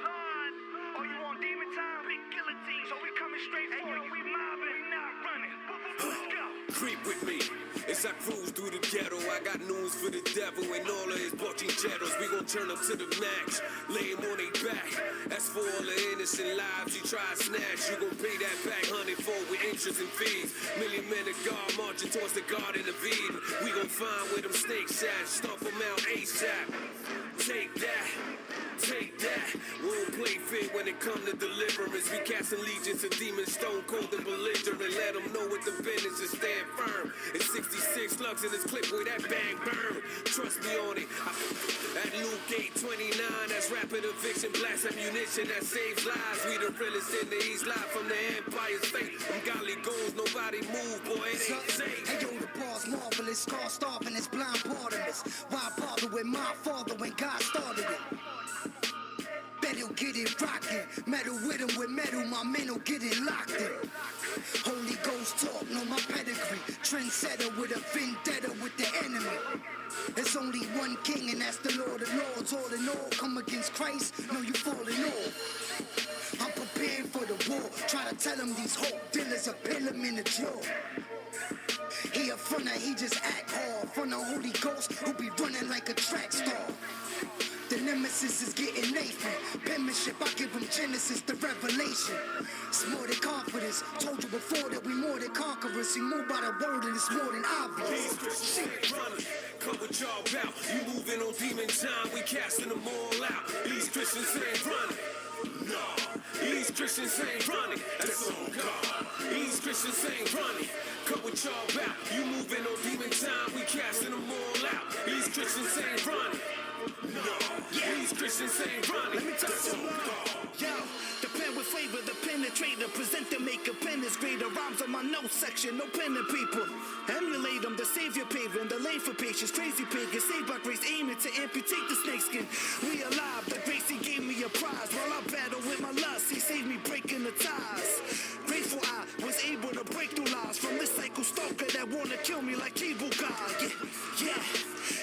Lords. Oh, you want demon time? Big guillotine. So we coming straight for you. We mobbing, we not running. Let's go. Creep with me as I cruise through the ghetto. I got news for the devil and all of his bochincheros. We gon' turn up to the max, lay him on their back. As for all the innocent lives you try to snatch, you gon' pay that back hundredfold with interest and fees. Million men of God marching towards the Garden of Eden. We gon' find where them snakes at, stomp them out ASAP. Take that. Take that. We don't play fair when it come to deliverance. We casting legions of demons, stone cold and belligerent. Let them know what the business is, stand firm. It's 66 slugs in this clip where that bang burn. Trust me on it. At Luke 8:29, that's rapid eviction, blast ammunition that saves lives. We the realest in the East, live from the Empire State. Them godly goons, nobody move, boy, it ain't safe. Hey yo, the bar's marvelous, scar starving, it's blind Bartimaeus. Why bother with my father when God started it? Better get it rockin', metal with him with metal, my men will get it locked in. Holy Ghost talk, know my pedigree, trendsetter with a vendetta with the enemy. There's only one king and that's the Lord of Lords. All in all, come against Christ, know you falling off. I'm preparing for the war, try to tell him these hope dealers will pin him in the jaw. He a fronter, he just act hard, from the Holy Ghost who be running like a track star. The nemesis is getting Nathan. Penmanship, I give him Genesis, the revelation. It's more than confidence. Told you before that we more than conquerors. He moved by the word and it's more than obvious. These Christians ain't running. Come with y'all out. You moving on demon time, we casting them all out. These Christians ain't running. No, these Christians ain't running. That's on God. These Christians ain't running. Come with y'all out. You moving on demon time, we casting them all out. These Christians ain't running. No, these Christians ain't running. Let me tell you yo, the pen with flavor, the penetrator, present the maker, pen is greater. Rhymes on my notes section, no penning people. Emulate them, the savior paving, the lane for patience. Crazy pagan, saved by grace, aiming to amputate the snakeskin. We alive, the grace he gave me a prize. While I battle with my lust, he saved me breaking the ties. Grateful I was able to break through lies from this psycho stalker that wanna kill me like cable guy. Yeah.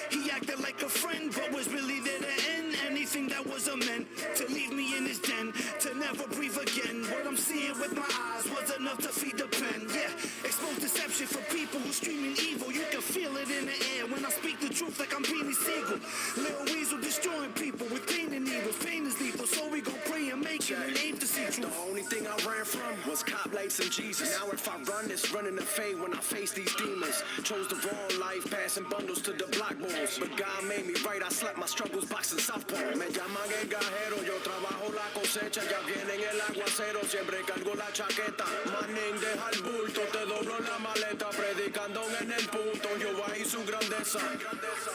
He acted like a friend, but was really there to end anything that was a meant to leave me in his den, to never breathe again. What I'm seeing with my eyes was enough to feed the pen. Yeah, expose deception for people who screaming evil. You can feel it in the air when I speak the truth like I'm Beanie Siegel. Little Weasel destroying people with pain and needles. Pain is lethal, so we gon' pray and make it and aim to see truth. The only thing I ran from was cop lights and Jesus. Now if I run, it's running the fade when I face these demons. Chose the wrong life, passing bundles to the block balls. But God made me right, I slept my struggles boxing softball. Me llaman el gajero, yo trabajo la cosecha. Ya viene el aguacero, siempre cargo la chaqueta. Manning, deja el bulto, te doblo la maleta. Predicando en el punto, yo ahí su grandeza.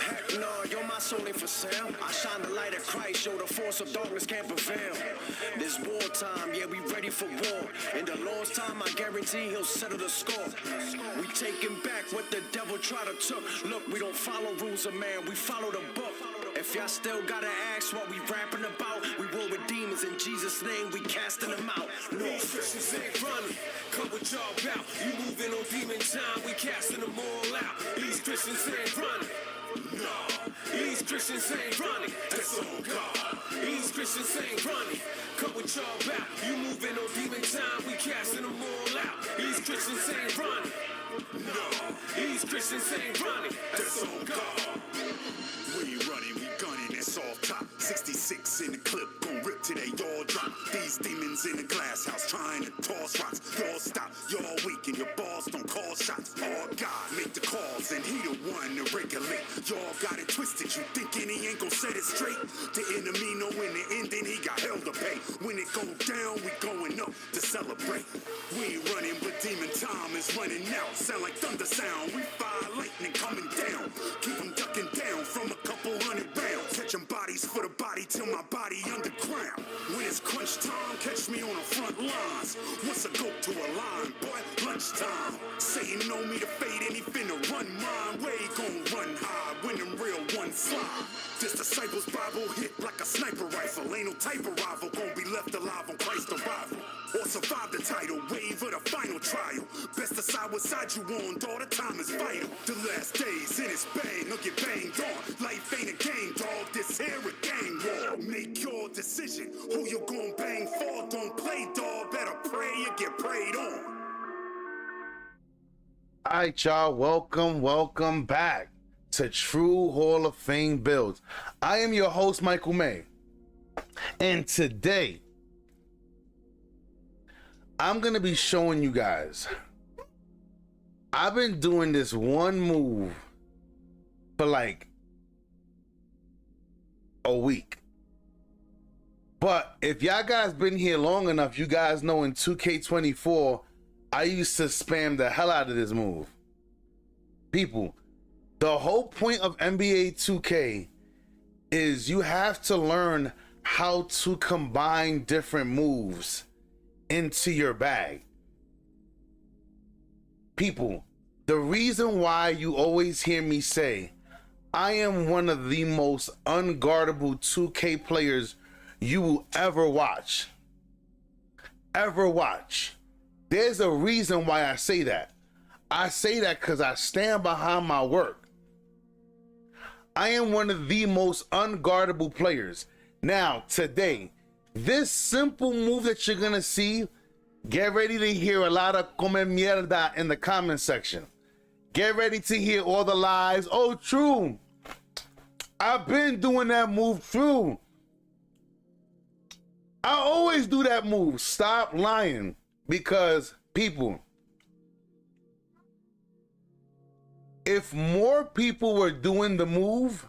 Heck no, you're my soul ain't for sale. I shine the light of Christ, show the force of darkness can't prevail. This wartime, yeah, we ready for war. In the Lord's time, I guarantee he'll settle the score. We taking back what the devil tried to took. Look, we don't follow rules of man, we follow the book. If y'all still gotta ask what we rapping about, we war with demons in Jesus' name, we casting them out. No, these Christians ain't running. Come with y'all out. You moving on demon time, we casting them all out. These Christians ain't running. No, these Christians ain't running. That's on God. These Christians ain't running. Come with y'all out. You moving on demon time, we casting them all out. These Christians ain't running. No, these Christians ain't running. That's on God. We running, we gunning, it's all top. 66 in the clip, gon' rip till they all drop. These demons in the glass house trying to toss rocks. Y'all stop, y'all weak and your balls don't call shots. All God make the calls and he the one to regulate. Y'all got it twisted, you thinking he ain't gon' set it straight. The enemy know in the ending he got hell to pay. When it go down, we going up to celebrate. We ain't running, but demon time is running out. Sound like thunder sound, we fire lightning coming down. Keep them ducking down from a couple hundred rounds. Catching bodies for the body till my body underground. When it's crunch time, catch me on the front lines. Once I go to a line, boy, lunchtime. Satan know me to fade and he finna run mine. Way gon' run high when them real ones slide. This disciples Bible hit like a sniper rifle. Ain't no type of rival gon' be left alive on Christ's arrival. Or survive the tidal wave of the final trial. Best decide what side you on, all the time is vital. The last days in his bang, or get banged on. Life ain't a game, dog, this here a gang war. Make your your decision. Who you gon' bang for? Don't play, dog. Better pray you get prayed on. All right, y'all. Welcome back to True Hall of Fame Builds. I am your host, mygm, and today I'm gonna be showing you guys. I've been doing this one move for like a week. But if y'all guys been here long enough, you guys know in 2K24, I used to spam the hell out of this move. People, the whole point of NBA 2K is you have to learn how to combine different moves into your bag. People, the reason why you always hear me say I am one of the most unguardable 2K players you will ever watch. There's a reason why I say that. I say that because I stand behind my work. I am one of the most unguardable players. Now, today, this simple move that you're gonna see, get ready to hear a lot of come mierda in the comment section. Get ready to hear all the lies. Oh, true. I've been doing that move, true. I always do that move. Stop lying. Because, people, if more people were doing the move,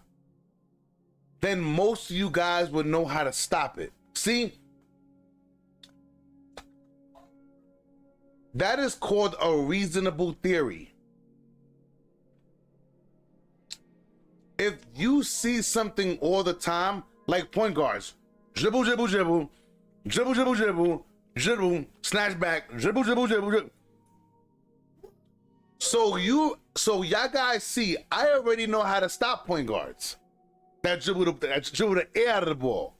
then most of you guys would know how to stop it. See? That is called a reasonable theory. If you see something all the time, like point guards, dribble, dribble, dribble, dribble, dribble, dribble, dribble, snatch back, dribble, dribble, dribble, dribble. So y'all guys see, I already know how to stop point guards that dribble the air out of the ball.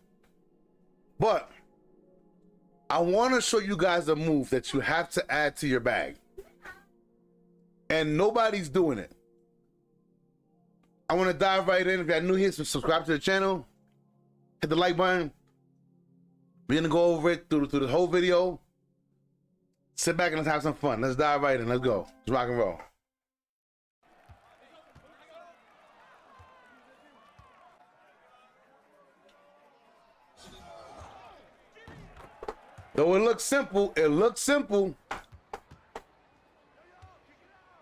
But I want to show you guys a move that you have to add to your bag, and nobody's doing it. I want to dive right in. If you're new here, subscribe to the channel, hit the like button. We're gonna go over it through the whole video. Sit back and let's have some fun. Let's dive right in. Let's go. Let's rock and roll. Though it looks simple,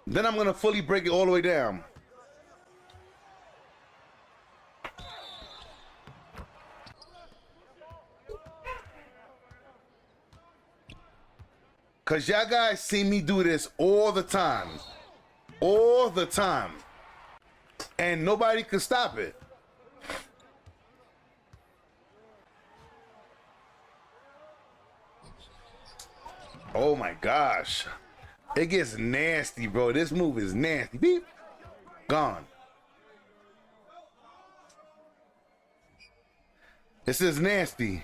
Then I'm gonna fully break it all the way down. Cause y'all guys see me do this all the time. And nobody can stop it. Oh my gosh. It gets nasty, bro. This move is nasty. Beep. Gone. This is nasty.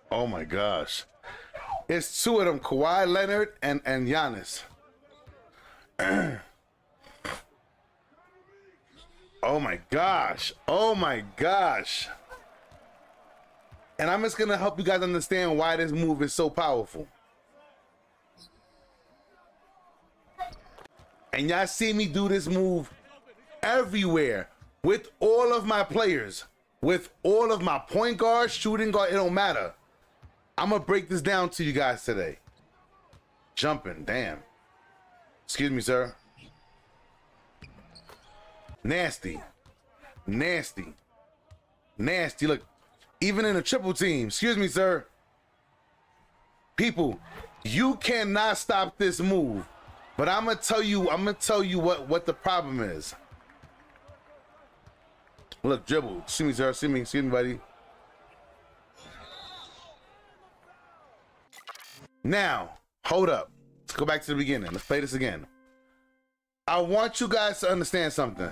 Oh my gosh. It's two of them, Kawhi Leonard and Giannis. Oh my gosh. And I'm just gonna help you guys understand why this move is so powerful. And y'all see me do this move everywhere with all of my players, with all of my point guards, shooting guard, it don't matter. I'm gonna break this down to you guys today. Jumping, damn. Excuse me, sir. Nasty. Look, even in a triple team, excuse me, sir. People, you cannot stop this move. But I'm gonna tell you what the problem is. Look, dribble. See me, sir. See me, buddy. Now, hold up. Let's go back to the beginning. Let's play this again. I want you guys to understand something.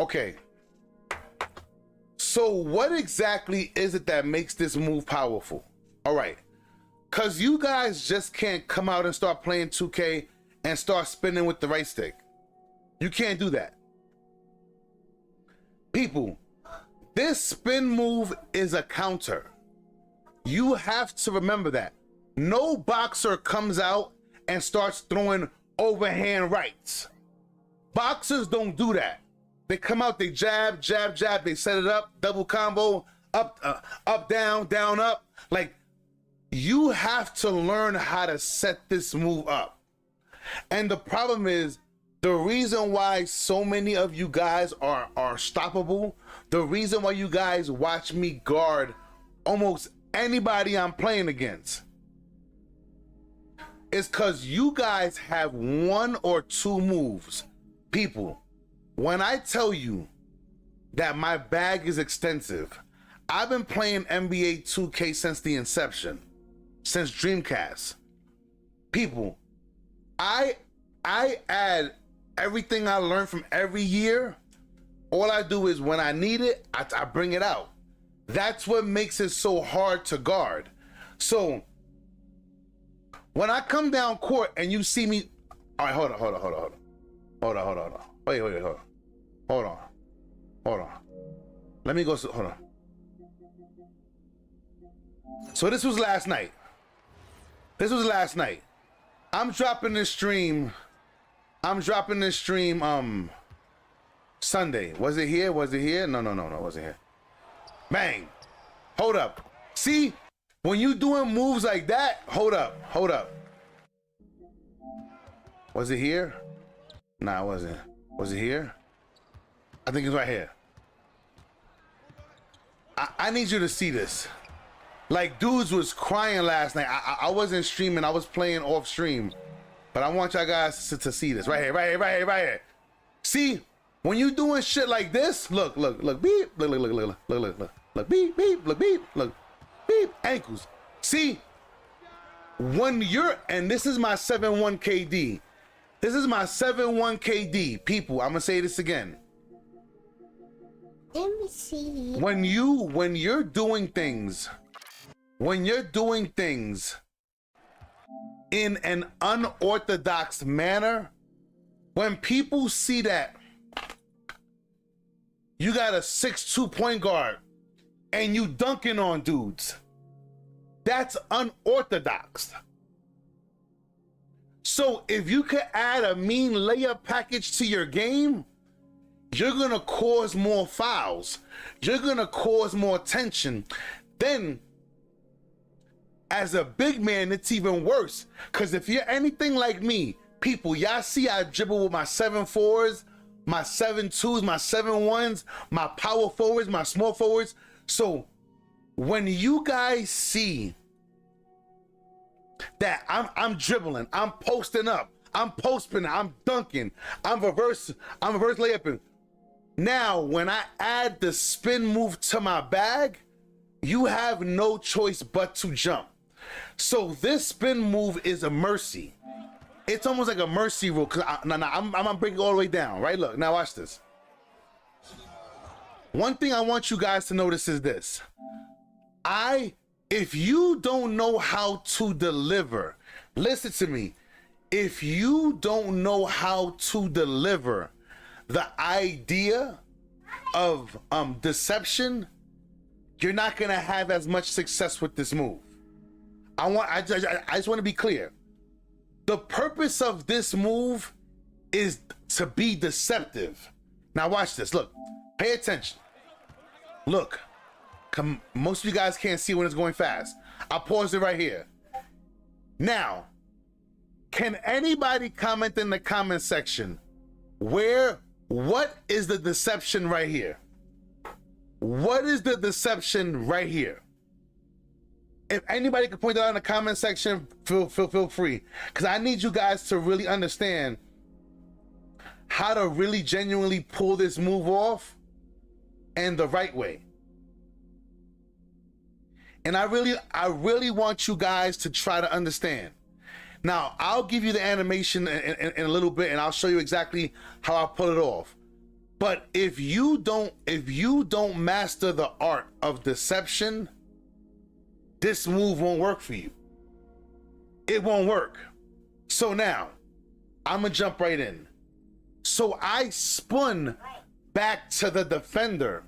Okay. So what exactly is it that makes this move powerful? All right. Because you guys just can't come out and start playing 2K and start spinning with the right stick. You can't do that. People, this spin move is a counter. You have to remember that. No boxer comes out and starts throwing overhand rights. Boxers don't do that. They come out, they jab, jab, jab, they set it up, double combo, up, down, up. Like, you have to learn how to set this move up. And the problem is, the reason why so many of you guys are stoppable, the reason why you guys watch me guard almost anybody I'm playing against, is because you guys have one or two moves. People, when I tell you that my bag is extensive, I've been playing NBA 2K since the inception, since Dreamcast. People, I add everything I learned from every year. All I do is when I need it, I bring it out. That's what makes it so hard to guard. So when I come down court and you see me, all right, hold on. Wait, hold on. Let me go, hold on. So this was last night. I'm dropping this stream Sunday. Was it here? No, it wasn't here. Bang. Hold up. See, when you doing moves like that, hold up. Was it here? Nah, it wasn't. Was it here? I think it's right here. I need you to see this. Like, dudes was crying last night. I wasn't streaming, I was playing off stream. But I want y'all guys to see this. Right here. See, when you doing shit like this, look, beep, look, beep, look, beep, ankles. See, when you're, and this is my 7-1 KD. This is my 7-1 KD. People, I'm gonna say this again. Let me see. When you're doing things in an unorthodox manner, when people see that you got a 6'2" point guard and you dunking on dudes, that's unorthodox. So if you could add a mean layup package to your game, you're gonna cause more fouls. You're gonna cause more tension. Then, as a big man, it's even worse. Because if you're anything like me, people, y'all see I dribble with my 7-4s, my 7-2s, my 7-1s, my power forwards, my small forwards. So when you guys see that I'm dribbling, I'm posting up, I'm posting, I'm dunking, I'm reverse layupping. Now, when I add the spin move to my bag, you have no choice but to jump. So this spin move is a mercy. It's almost like a mercy rule. Cause I'm gonna break it all the way down, right? Look, now watch this. One thing I want you guys to notice is this. If you don't know how to deliver, listen to me. If you don't know how to deliver the idea of deception, you're not gonna have as much success with this move. I just want to be clear. The purpose of this move is to be deceptive. Now watch this. Look, pay attention. Look, most of you guys can't see when it's going fast. I'll pause it right here. Now, can anybody comment in the comment section what is the deception right here? What is the deception right here? If anybody can point that out in the comment section, feel free. Because I need you guys to really understand how to really genuinely pull this move off and the right way. And I really want you guys to try to understand. Now, I'll give you the animation in a little bit, and I'll show you exactly how I pull it off. But if you don't master the art of deception, this move won't work for you. It won't work. So now, I'm gonna jump right in. So I spun back to the defender,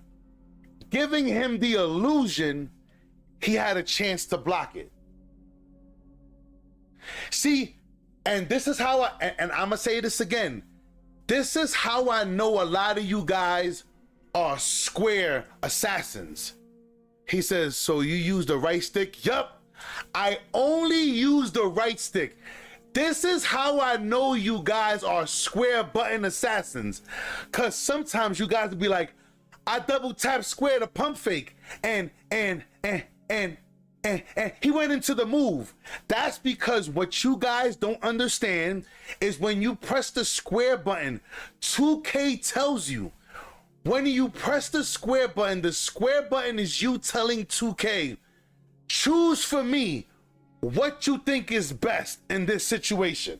giving him the illusion he had a chance to block it. See, and this is how and I'm gonna say this again. This is how I know a lot of you guys are square assassins. He says, so you use the right stick? Yup, I only use the right stick. This is how I know you guys are square button assassins. Cause sometimes you guys will be like, I double tap square to pump fake and he went into the move. That's because what you guys don't understand is when you press the square button, 2K tells you, when you press the square button is you telling 2K, choose for me what you think is best in this situation.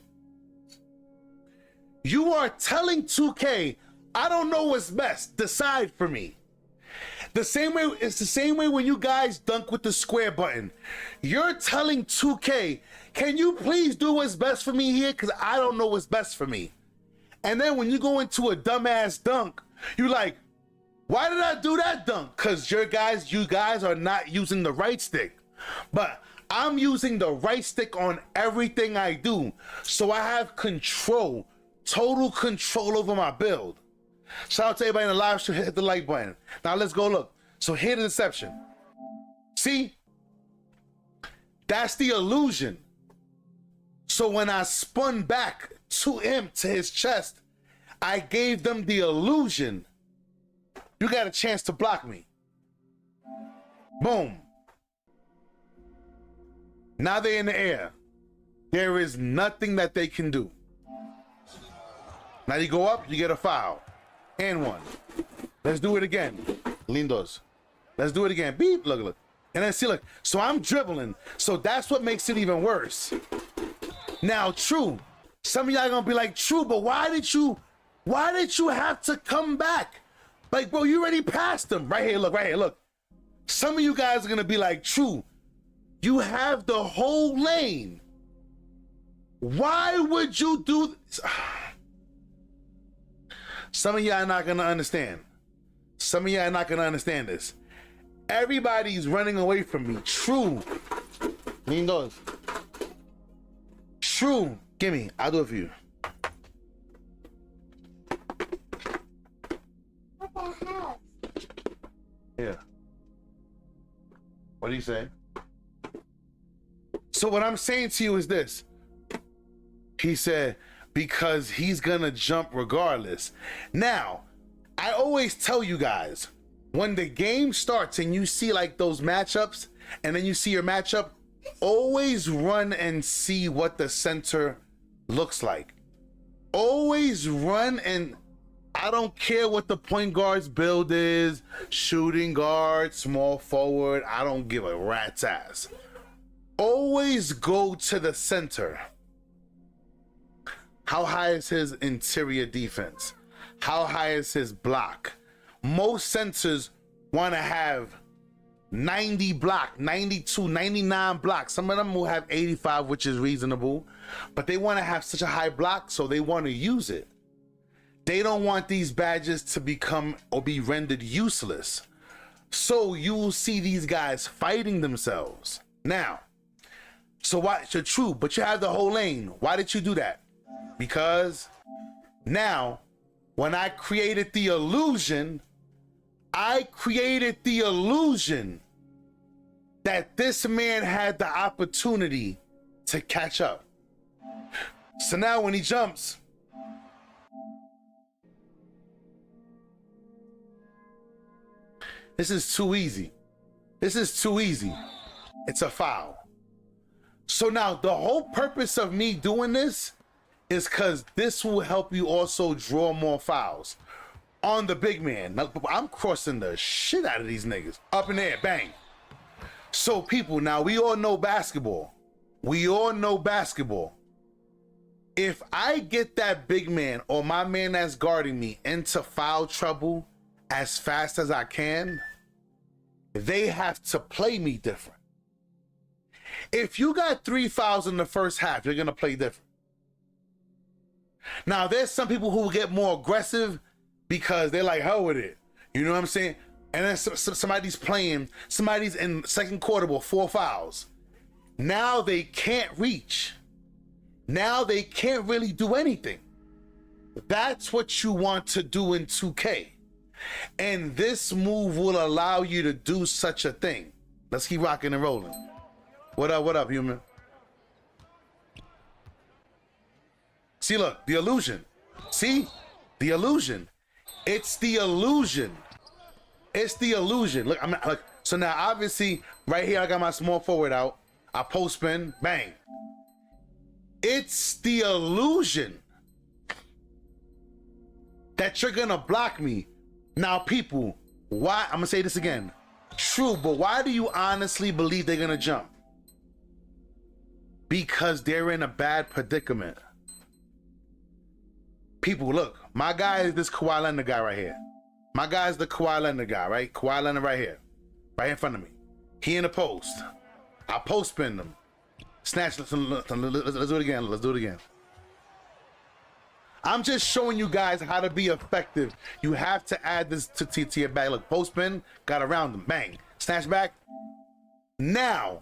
You are telling 2K, I don't know what's best, decide for me. It's the same way when you guys dunk with the square button. You're telling 2K, can you please do what's best for me here? Because I don't know what's best for me. And then when you go into a dumbass dunk, you're like, why did I do that dunk? Because you guys are not using the right stick. But I'm using the right stick on everything I do. So I have control, total control over my build. Shout out to everybody in the live stream, hit the like button. Now let's go look. So here the deception. See? That's the illusion. So when I spun back to him, to his chest, I gave them the illusion. You got a chance to block me. Boom. Now they're in the air. There is nothing that they can do. Now you go up, you get a foul. And one. Let's do it again. Lindos. Let's do it again. Beep. Look. And then see, look. So I'm dribbling. So that's what makes it even worse. Now, true. Some of y'all gonna be like, true, but why did you have to come back? Like, bro, you already passed him. Right here, look. Some of you guys are gonna be like, true. You have the whole lane. Why would you do this? Some of y'all are not gonna understand. Some of y'all are not gonna understand this. Everybody's running away from me. True. Lindos. True. Gimme. I'll do it for you. What the hell? Yeah. What do you say? So what I'm saying to you is this. He said, because he's gonna jump regardless. Now, I always tell you guys, when the game starts and you see like those matchups, and then you see your matchup, always run and see what the center looks like. Always run, and I don't care what the point guard's build is, shooting guard, small forward, I don't give a rat's ass. Always go to the center. How high is his interior defense? How high is his block? Most centers want to have 90 block, 92, 99 block. Some of them will have 85, which is reasonable, but they want to have such a high block, so they want to use it. They don't want these badges to become or be rendered useless. So you will see these guys fighting themselves. Now, so why, so true, but you have the whole lane. Why did you do that? Because now, when I created the illusion that this man had the opportunity to catch up. So now when he jumps, this is too easy. It's a foul. So now the whole purpose of me doing this is because this will help you also draw more fouls on the big man. Now, I'm crossing the shit out of these niggas. Up in the air, bang. So people, now we all know basketball. We all know basketball. If I get that big man or my man that's guarding me into foul trouble as fast as I can, they have to play me different. If you got 3 fouls in the first half, you're going to play different. Now, there's some people who will get more aggressive because they're like, hell with it. You know what I'm saying? And then somebody's in second quarter with 4 fouls. Now they can't reach. Now they can't really do anything. That's what you want to do in 2K. And this move will allow you to do such a thing. Let's keep rocking and rolling. What up, human? See, look, the illusion. See? The illusion. It's the illusion. It's the illusion. Look, so now obviously right here I got my small forward out. I post spin, bang. It's the illusion that you're gonna block me. Now people, why, I'm gonna say this again. True, but why do you honestly believe they're gonna jump? Because they're in a bad predicament. People, look, my guy is this Kawhi Leonard guy right here. My guy's the Kawhi Leonard guy, right? Kawhi Leonard right here. Right in front of me. He in the post. I post spin them. Snatch, let's do it again. Let's do it again. I'm just showing you guys how to be effective. You have to add this to your bag. Look, post spin, got around them, bang. Snatch back. Now,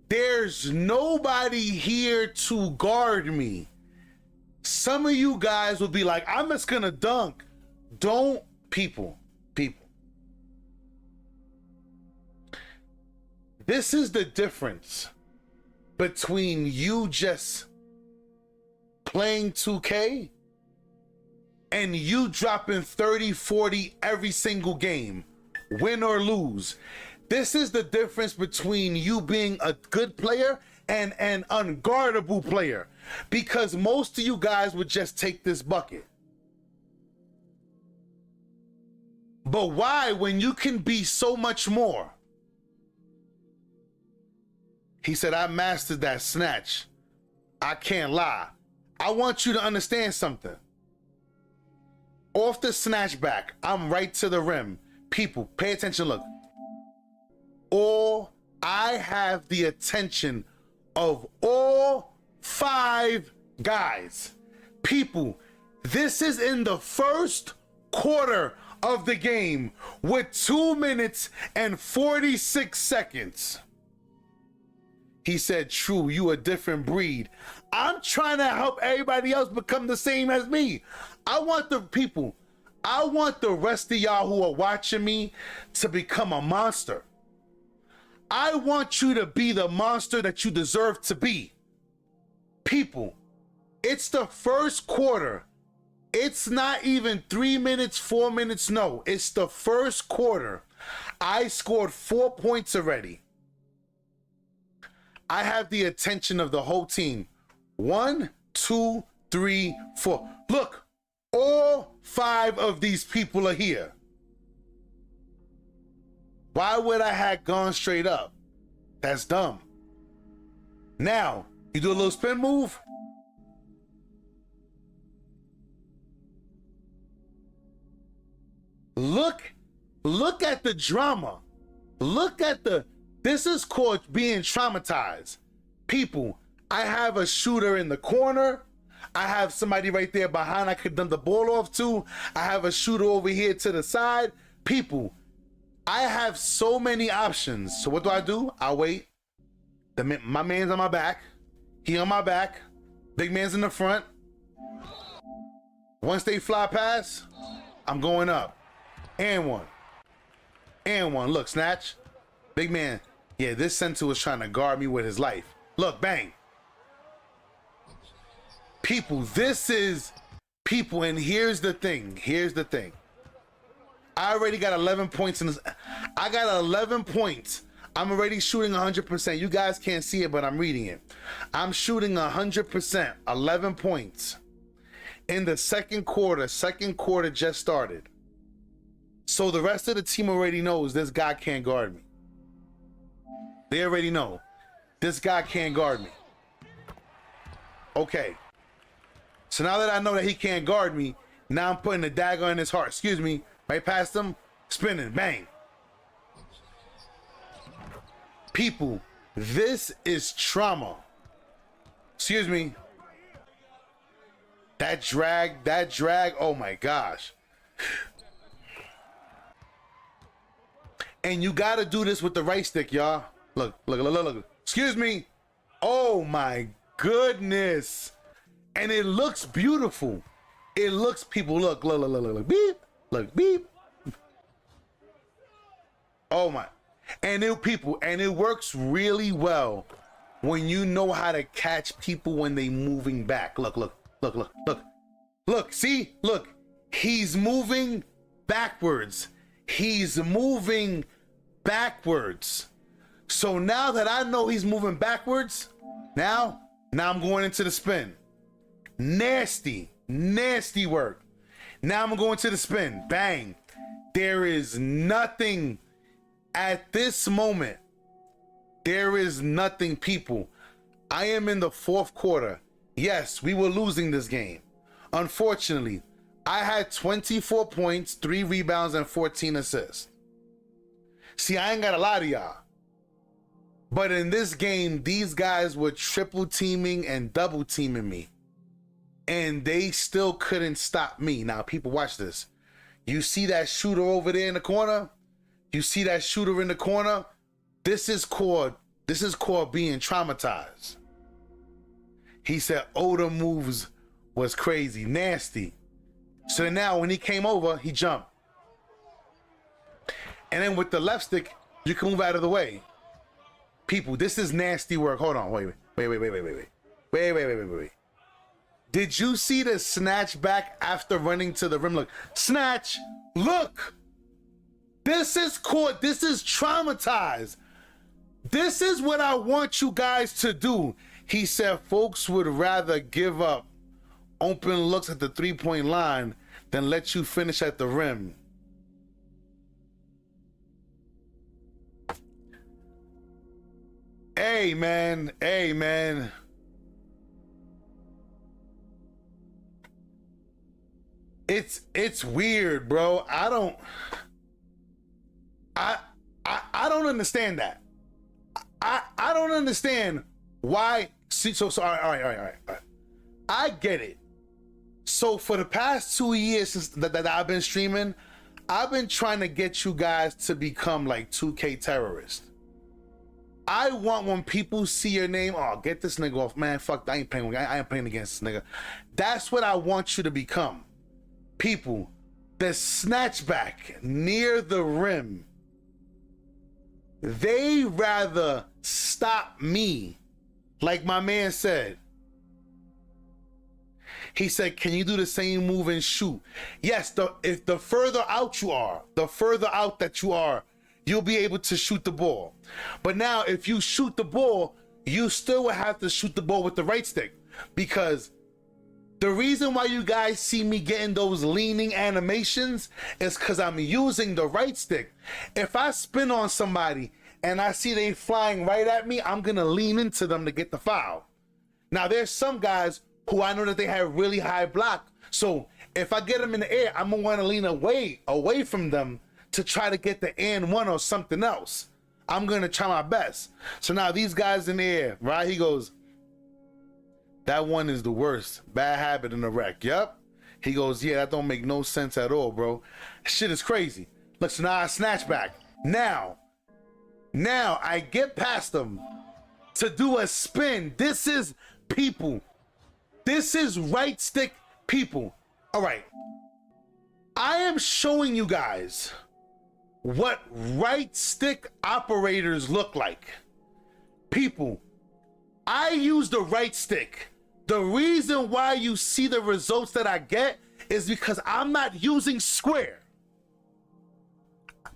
there's nobody here to guard me. Some of you guys will be like, I'm just gonna dunk. Don't, people. This is the difference between you just playing 2K and you dropping 30, 40 every single game, win or lose. This is the difference between you being a good player and an unguardable player, because most of you guys would just take this bucket. But why, when you can be so much more? He said, I mastered that snatch. I can't lie. I want you to understand something. Off the snatch back, I'm right to the rim. People, pay attention, look. I have the attention of all 5 guys. People, this is in the first quarter of the game with 2 minutes and 46 seconds. He said, True, you a different breed. I'm trying to help everybody else become the same as me. I want the rest of y'all who are watching me to become a monster. I want you to be the monster that you deserve to be. People, it's the first quarter. It's not even 3 minutes, 4 minutes. No, it's the first quarter. I scored 4 points already. I have the attention of the whole team. 1, 2, 3, 4. Look, all 5 of these people are here. Why would I have gone straight up? That's dumb. Now, you do a little spin move. Look at the drama. This is called being traumatized. People, I have a shooter in the corner. I have somebody right there behind I could dump the ball off to. I have a shooter over here to the side. People, I have so many options. So what do? I wait. My man's on my back. He on my back. Big man's in the front. Once they fly past, I'm going up. And one. Look, snatch. Big man. Yeah, this center was trying to guard me with his life. Look, bang. People, and here's the thing. I already got 11 points in this. I got 11 points. I'm already shooting 100%. You guys can't see it, but I'm reading it. I'm shooting 100%, 11 points. In the second quarter just started. So the rest of the team already knows this guy can't guard me. They already know. This guy can't guard me. Okay. So now that I know that he can't guard me, now I'm putting the dagger in his heart. Excuse me. Right past him. Spinning. Bang. People, this is trauma. Excuse me. That drag. Oh my gosh. And you gotta do this with the right stick, y'all. Look. Excuse me. Oh my goodness. And it looks beautiful. It looks, people, look. Beep. Look, beep. Oh my. And it works really well when you know how to catch people when they moving back. Look. See? Look. He's moving backwards. So now that I know he's moving backwards, now I'm going into the spin. Nasty work. Now I'm going to the spin. Bang. There is nothing at this moment. There is nothing, people. I am in the fourth quarter. Yes, we were losing this game. Unfortunately, I had 24 points, 3 rebounds, and 14 assists. See, I ain't got a lot of y'all. But in this game, these guys were triple teaming and double teaming me. And they still couldn't stop me. Now, people, watch this. You see that shooter over there in the corner? This is called being traumatized. He said Oda moves was crazy, nasty. So now when he came over, he jumped. And then with the left stick, you can move out of the way. People, this is nasty work. Hold on, wait. Did you see the snatch back after running to the rim? Look, snatch, look. This is traumatized. This is what I want you guys to do. He said folks would rather give up open looks at the 3-point line than let you finish at the rim. Hey man. It's weird, bro. I don't understand that. I don't understand why. See, so all right. I get it. So for the past 2 years since that I've been streaming, I've been trying to get you guys to become like 2K terrorists. I want when people see your name, oh, get this nigga off, man. Fuck, I ain't playing against this nigga. That's what I want you to become. People, the snatchback near the rim, they rather stop me. Like my man said. He said, can you do the same move and shoot? Yes, if the further out you are, you'll be able to shoot the ball. But now if you shoot the ball, you still will have to shoot the ball with the right stick. Because the reason why you guys see me getting those leaning animations is because I'm using the right stick. If I spin on somebody and I see they flying right at me, I'm gonna lean into them to get the foul. Now there's some guys who I know that they have really high block. So if I get them in the air, I'm gonna wanna lean away from them to try to get the and one or something else. I'm gonna try my best. So now these guys in the air, right? He goes, that one is the worst. Bad habit in the wreck. Yep. He goes, yeah, that don't make no sense at all, bro. Shit is crazy. Look, so now I snatch back. Now I get past them to do a spin. This is people. This is right stick people. All right. I am showing you guys what right stick operators look like. People, I use the right stick. The reason why you see the results that I get is because I'm not using square.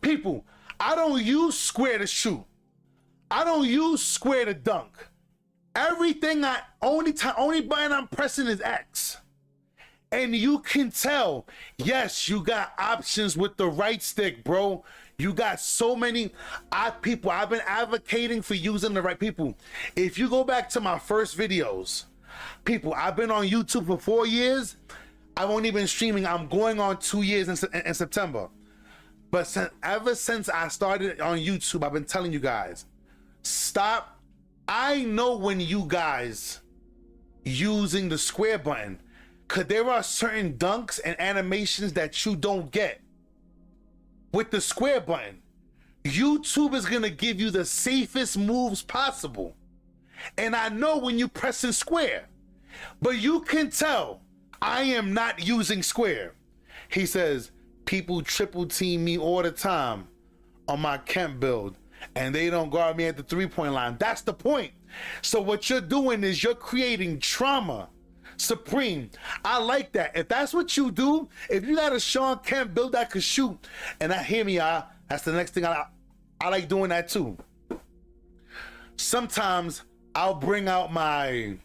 People, I don't use square to shoot. I don't use square to dunk. Everything only button I'm pressing is X. And you can tell, yes, you got options with the right stick, bro. You got so many people. I've been advocating for using the right people. If you go back to my first videos, people, I've been on YouTube for 4 years. I've only been streaming. I'm going on 2 years in September. But ever since I started on YouTube, I've been telling you guys, stop. I know when you guys using the square button, because there are certain dunks and animations that you don't get with the square button. YouTube is gonna give you the safest moves possible. And I know when you pressing square, but you can tell I am not using square. He says, people triple team me all the time on my camp build and they don't guard me at the 3-point line. That's the point. So what you're doing is you're creating trauma. Supreme, I like that. If that's what you do, if you got a Sean Kemp build that could shoot, and that, hear me, that's the next thing I like doing that too. Sometimes I'll bring out well,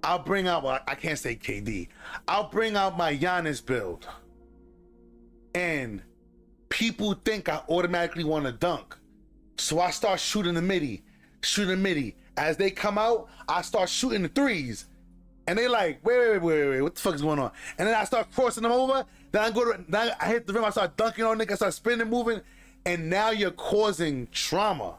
I can't say KD. I'll bring out my Giannis build, and people think I automatically want to dunk, so I start shooting the midi. As they come out, I start shooting the threes. And they like, wait, what the fuck is going on? And then I start crossing them over. Then I hit the rim, I start dunking on niggas, I start spinning, moving. And now you're causing trauma.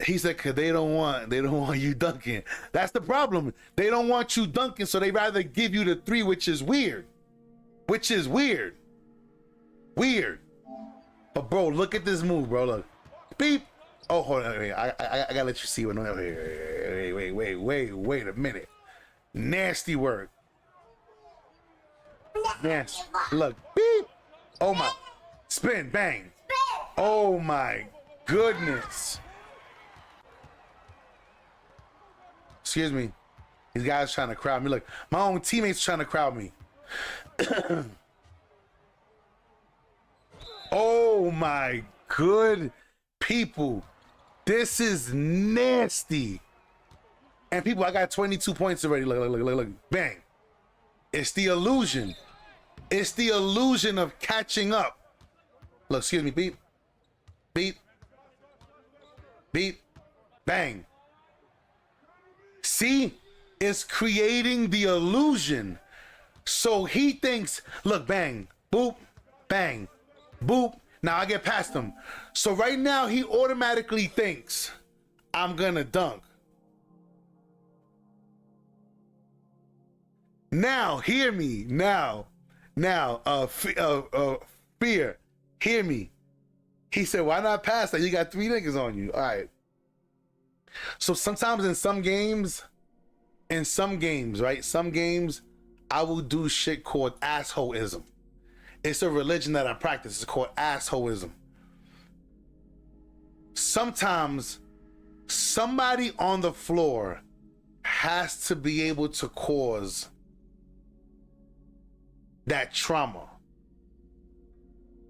He said, cause they don't want you dunking. That's the problem. They don't want you dunking, so they rather give you the 3, which is weird. Weird. But bro, look at this move, bro, look. Beep. Oh, hold on, wait. I gotta let you see what. Wait a minute. Nasty work. Nasty. Look, beep. Oh my. Spin, bang. Oh my goodness. Excuse me. These guys trying to crowd me. Look, my own teammates trying to crowd me. Oh my good people. This is nasty. And people, I got 22 points already. Look. Bang. It's the illusion. It's the illusion of catching up. Look, excuse me. Beep. Beep. Beep. Bang. See? It's creating the illusion. So he thinks, look, bang, boop, bang, boop. Now I get past him. So right now he automatically thinks I'm gonna dunk. Now, hear me. Fear, hear me. He said, why not pass that? You got 3 niggas on you. All right. So sometimes in some games, right? Some games, I will do shit called assholeism. It's a religion that I practice. It's called assholeism. Sometimes somebody on the floor has to be able to cause that trauma.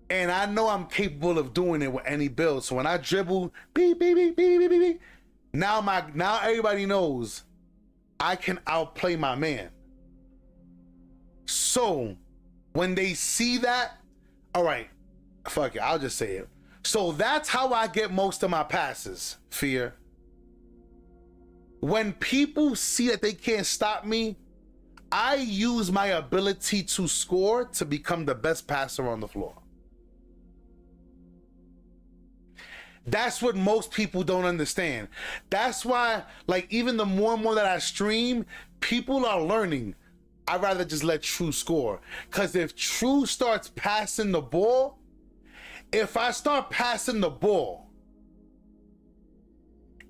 And I know I'm capable of doing it with any build. So when I dribble, beep, beep, beep, beep, beep, beep, now everybody knows I can outplay my man. So when they see that, all right, fuck it, I'll just say it. So that's how I get most of my passes, Fear. When people see that they can't stop me, I use my ability to score to become the best passer on the floor. That's what most people don't understand. That's why, like, even the more and more that I stream, people are learning. I'd rather just let True score. Because if True starts passing the ball, if I start passing the ball,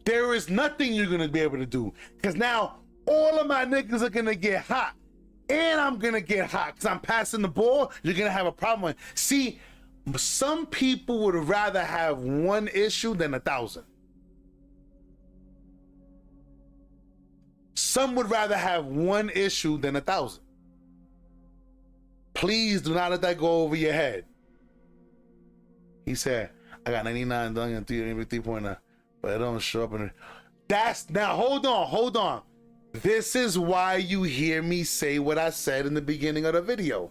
there is nothing you're going to be able to do. Because now all of my niggas are going to get hot. And I'm going to get hot because I'm passing the ball. You're going to have a problem. See, some people would rather have one issue than 1,000. Some would rather have one issue than 1,000. Please do not let that go over your head. He said, I got 99 dunk and 3-pointer, but it don't show up in it. That's now, hold on. This is why you hear me say what I said in the beginning of the video.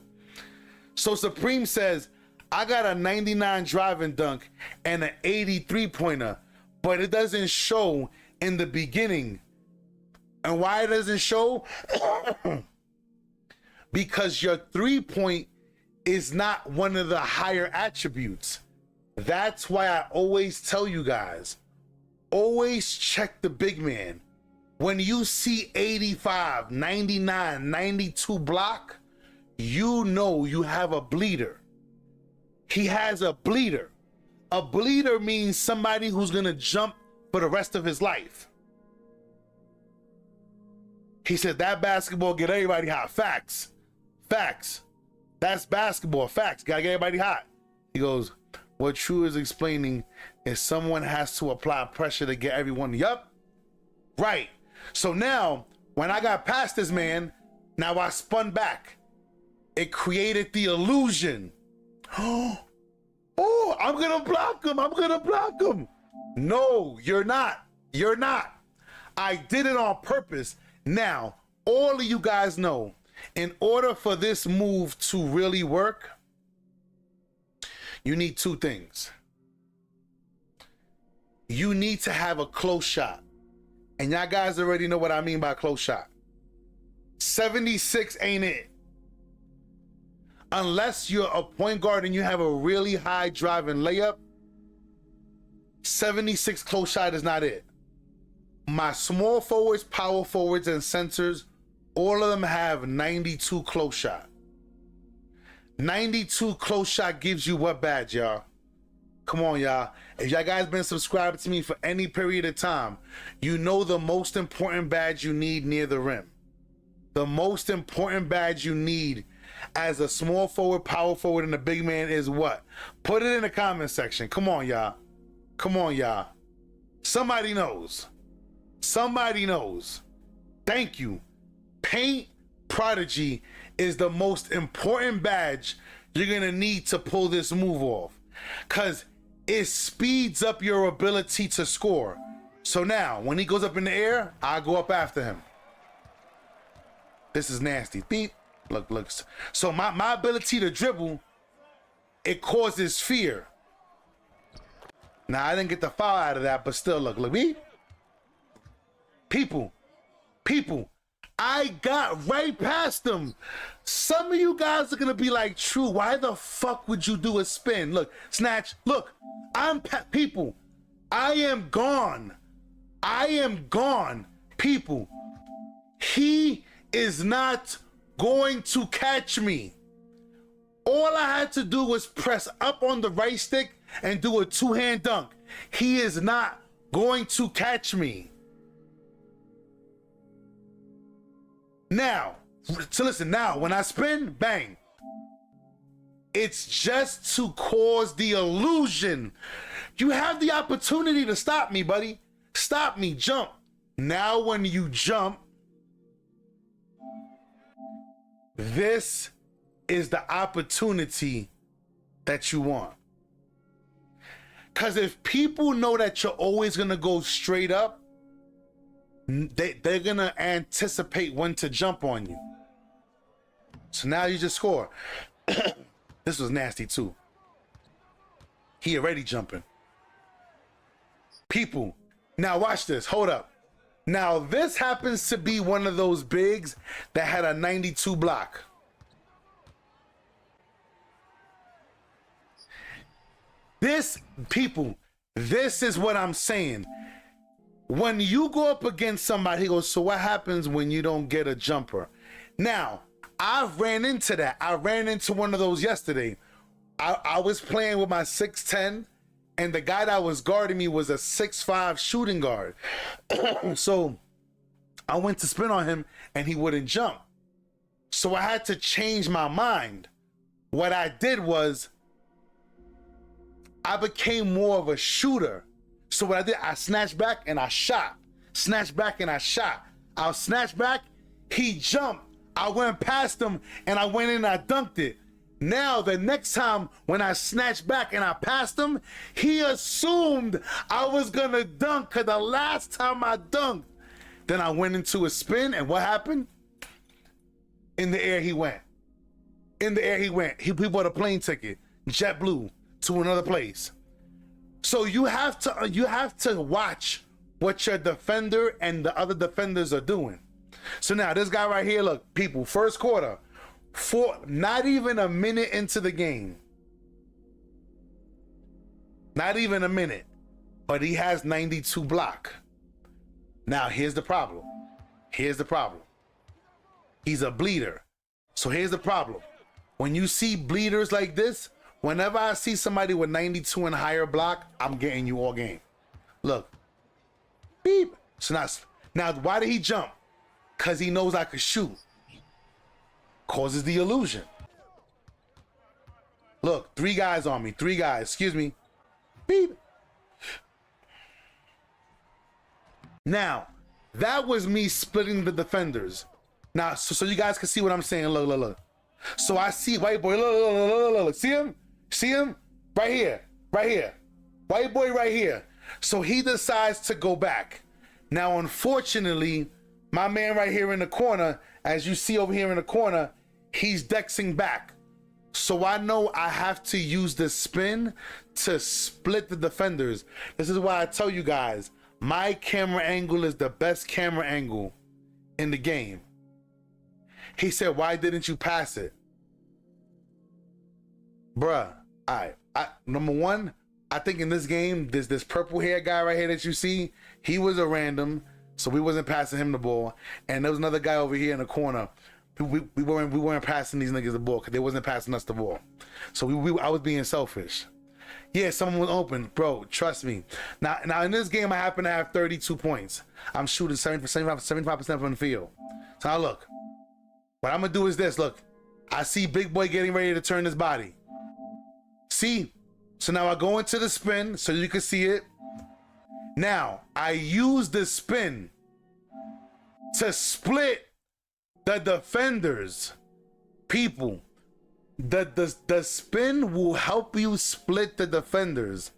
So Supreme says, I got a 99 driving dunk and an 83 pointer, but it doesn't show in the beginning. And why it doesn't show? Because your 3-point is not one of the higher attributes. That's why I always tell you guys, always check the big man. When you see 85, 99, 92 block, you know you have a bleeder. He has a bleeder. A bleeder means somebody who's gonna jump for the rest of his life. He said that basketball get everybody hot. Facts. Facts. That's basketball. Facts. Gotta get everybody hot. He goes, what True is explaining is someone has to apply pressure to get everyone. Yup. Right. So now, when I got past this man, now I spun back. It created the illusion. Oh, I'm gonna block him. I'm gonna block him. No, you're not. You're not. I did it on purpose. Now, all of you guys know, in order for this move to really work, you need two things. You need to have a close shot. And y'all guys already know what I mean by close shot. 76 ain't it. Unless you're a point guard and you have a really high driving layup, 76 close shot is not it. My small forwards, power forwards, and centers, all of them have 92 close shot. 92 close shot gives you what badge, y'all? Come on, y'all. If y'all guys been subscribing to me for any period of time, you know the most important badge you need near the rim. The most important badge you need as a small forward, power forward, and a big man is what? Put it in the comment section. Come on, y'all. Come on, y'all. Somebody knows. Somebody knows. Thank you. Paint Prodigy is the most important badge you're gonna need to pull this move off, because it speeds up your ability to score. So now, when he goes up in the air, I go up after him. This is nasty. Beep. Look, look. So my ability to dribble, it causes fear. Now, I didn't get the foul out of that, but still, look, me. People, I got right past them. Some of you guys are gonna be like, True, why the fuck would you do a spin? Look, snatch, look, people, I am gone. I am gone, people. He is not going to catch me. All I had to do was press up on the right stick and do a two-hand dunk. He is not going to catch me. Now, so listen, now when I spin, bang. It's just to cause the illusion. You have the opportunity to stop me, buddy. Stop me, jump. Now when you jump, this is the opportunity that you want. Because if people know that you're always going to go straight up, they're going to anticipate when to jump on you. So now you just score. This was nasty too. He already jumping. People, now watch this. Hold up. Now this happens to be one of those bigs that had a 92 block. This, people, this is what I'm saying. When you go up against somebody, he goes, so what happens when you don't get a jumper? Now, I've ran into that. I ran into one of those yesterday. I was playing with my 6'10", and the guy that was guarding me was a 6'5" shooting guard. So I went to spin on him, and he wouldn't jump. So I had to change my mind. What I did was, I became more of a shooter. So what I did, I snatched back and I shot. Snatched back and I shot. I'll snatch back, he jumped. I went past him and I went in and I dunked it. Now the next time when I snatched back and I passed him, he assumed I was gonna dunk, because the last time I dunked, then I went into a spin, and what happened? In the air he went. In the air he went. He bought a plane ticket, JetBlue, to another place. So you have to watch what your defender and the other defenders are doing. So now this guy right here, look, people, first quarter, not even a minute into the game. Not even a minute, but he has 92 block. Now here's the problem. Here's the problem. He's a bleeder. So here's the problem. When you see bleeders like this, whenever I see somebody with 92 and higher block, I'm getting you all game. Look. Beep. So now why did he jump? Because he knows I could shoot. Causes the illusion. Look, 3 guys on me. 3 guys. Excuse me. Beep. Now, that was me splitting the defenders. Now, so you guys can see what I'm saying. Look, look, look. So I see white boy. Look, look, look, look, look. See him? See him? Right here. Right here. White boy right here. So he decides to go back. Now, unfortunately, my man right here in the corner, as you see over here in the corner, he's dexing back. So I know I have to use the spin to split the defenders. This is why I tell you guys, my camera angle is the best camera angle in the game. He said, why didn't you pass it? Bruh, number one, I think in this game, this purple hair guy right here that you see, he was a random, so we wasn't passing him the ball. And there was another guy over here in the corner. We weren't passing these niggas the ball because they wasn't passing us the ball. So I was being selfish. Yeah, someone was open, bro. Trust me. Now in this game, I happen to have 32 points. I'm shooting 75% from the field. So now look, what I'm gonna do is this. Look, I see big boy getting ready to turn his body. See? So now I go into the spin so you can see it. Now I use the spin to split the defenders. People, the spin will help you split the defenders.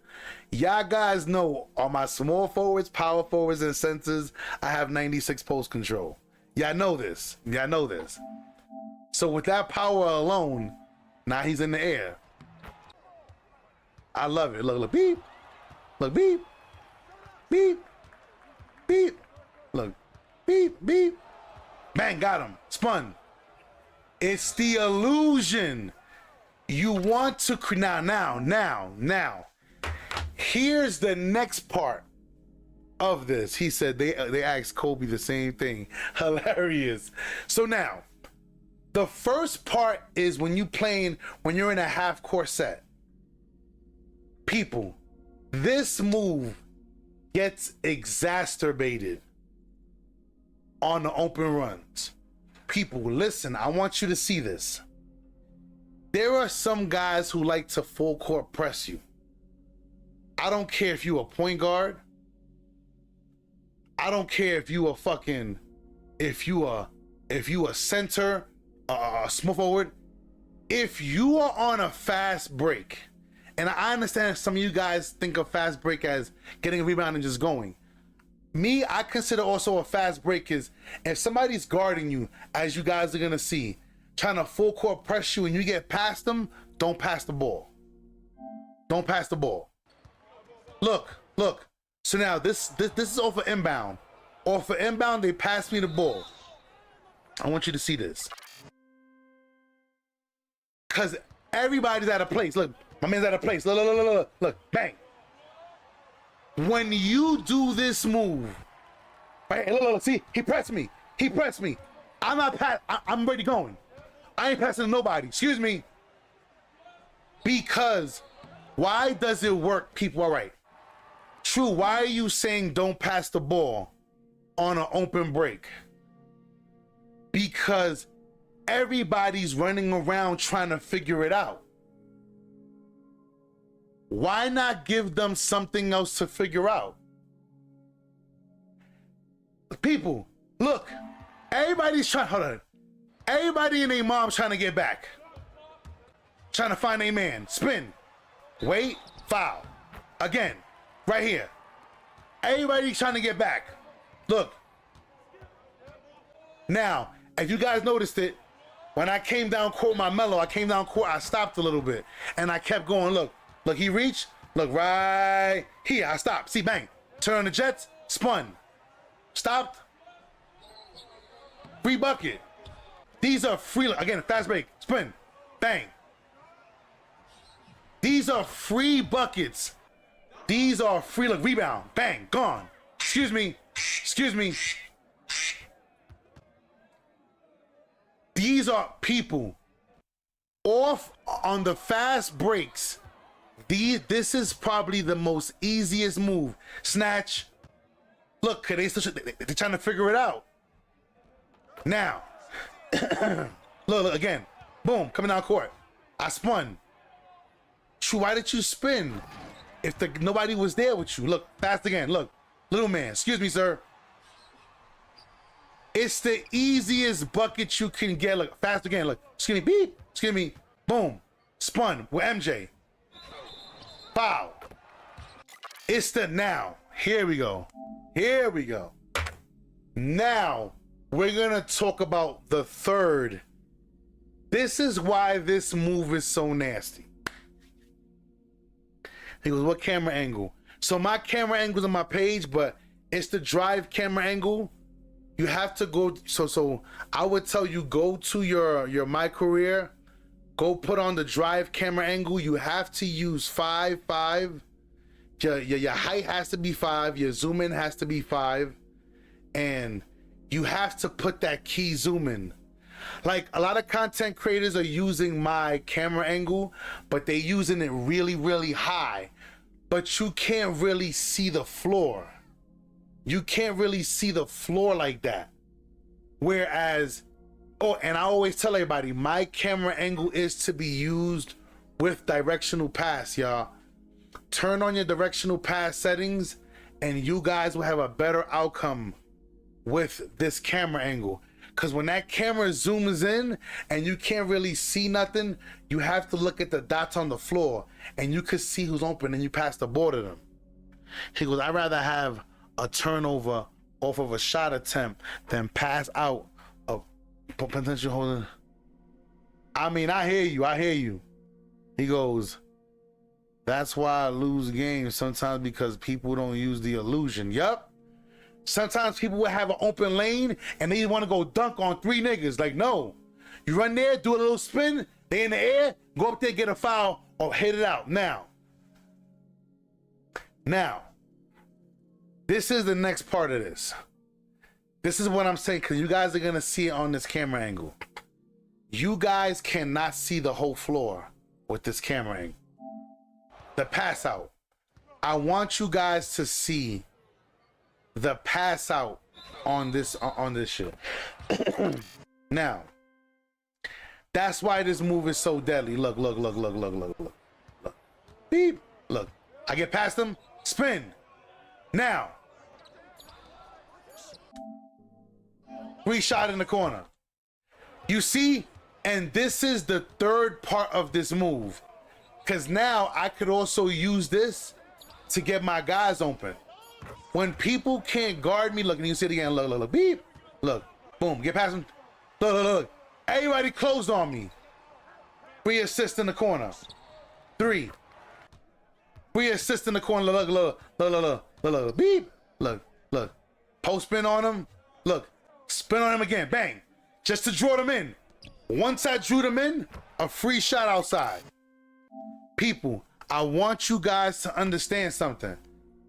Y'all guys know on my small forwards, power forwards, and centers, I have 96 post control. Y'all know this. Y'all know this. So with that power alone, now he's in the air. I love it. Look, look, beep. Look, beep. Beep. Beep. Look, beep, beep. Bang, got him. Spun. It's the illusion. You want to now. Here's the next part of this. He said they asked Kobe the same thing. Hilarious. So now, the first part is when you're in a half court set. People, this move gets exacerbated on the open runs. People, listen, I want you to see this. There are some guys who like to full court press you. I don't care if you a point guard. I don't care if you a center, a small forward. If you are on a fast break, and I understand some of you guys think of fast break as getting a rebound and just going. Me, I consider also a fast break is if somebody's guarding you, as you guys are gonna see, trying to full court press you and you get past them, don't pass the ball. Don't pass the ball. Look. So now this is off of inbound. Off of inbound, they pass me the ball. I want you to see this. Cause everybody's at a place. Look, my man's at a place. Look, bang. When you do this move, right? Look, see, he pressed me. I'm not I'm already going. I ain't passing to nobody. Excuse me. Because why does it work, people? All right. True, why are you saying don't pass the ball on an open break? Because everybody's running around trying to figure it out. Why not give them something else to figure out? People, look, everybody's trying, hold on. Everybody and their mom trying to get back. Trying to find a man. Spin. Wait. Foul. Again. Right here. Everybody's trying to get back. Look. Now, if you guys noticed it, When I came down court, my mellow, I came down court, I stopped a little bit. And I kept going, look, he reached, look, right here, I stopped. See, bang, turn on the jets, spun, stopped, free bucket. These are free, again, fast break, spin, bang. These are free buckets. These are free, look, rebound, bang, gone. Excuse me. These are people off on the fast breaks. This is probably the most easiest move. Snatch. Look, they're trying to figure it out. Now, look, again, boom, coming down court. I spun. Why did you spin? If nobody was there with you. Look, fast again, look. Little man, excuse me, sir. It's the easiest bucket you can get. Look, fast again, look. Skinny beep, skinny, boom. Spun with MJ. Foul. It's the now. Here we go. Now, we're gonna talk about the third. This is why this move is so nasty. He goes, what camera angle? So my camera angle's on my page, but it's the drive camera angle. You have to go, so I would tell you, go to your mycareer, go put on the drive camera angle. You have to use 5.5. Your height has to be 5, your zoom in has to be 5, and you have to put that key zoom in. Like, a lot of content creators are using my camera angle, but they're using it really, really high. But you can't really see the floor. You can't really see the floor like that. Whereas, oh, and I always tell everybody, my camera angle is to be used with directional pass, y'all. Turn on your directional pass settings, and you guys will have a better outcome with this camera angle. Because when that camera zooms in and you can't really see nothing, you have to look at the dots on the floor and you can see who's open and you pass the ball to them. He goes, I'd rather have a turnover off of a shot attempt than pass out a potential holder. I mean, I hear you. He goes, that's why I lose games sometimes, because people don't use the illusion. Yup. Sometimes people will have an open lane and they want to go dunk on 3 niggas. Like, no. You run there, do a little spin, they in the air, go up there, get a foul, or hit it out. Now, this is the next part of this. This is what I'm saying, because you guys are going to see it on this camera angle. You guys cannot see the whole floor with this camera angle. The pass out. I want you guys to see the pass out on this shit. Now, that's why this move is so deadly. Look. Beep. Look. I get past him. Spin. Now. 3 shot in the corner. You see? And this is the third part of this move. Because now I could also use this to get my guys open. When people can't guard me, look, and you see it again, look, beep, look, boom, get past him, look. Everybody closed on me. 3 assists in the corner. 3 assists in the corner, look, beep, look. Post spin on him, look, spin on him again, bang, just to draw them in. Once I drew them in, a free shot outside. People, I want you guys to understand something.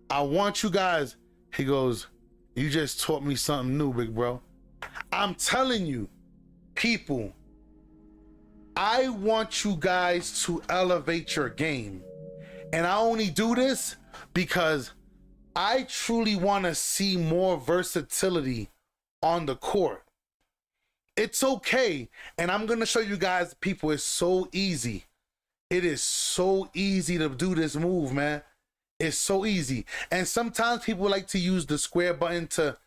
I want you guys, he goes, you just taught me something new, big bro. I'm telling you, people, I want you guys to elevate your game. And I only do this because I truly want to see more versatility on the court. It's okay. And I'm going to show you guys, people, it's so easy. It is so easy to do this move, man. It's so easy. And sometimes people like to use the square button to,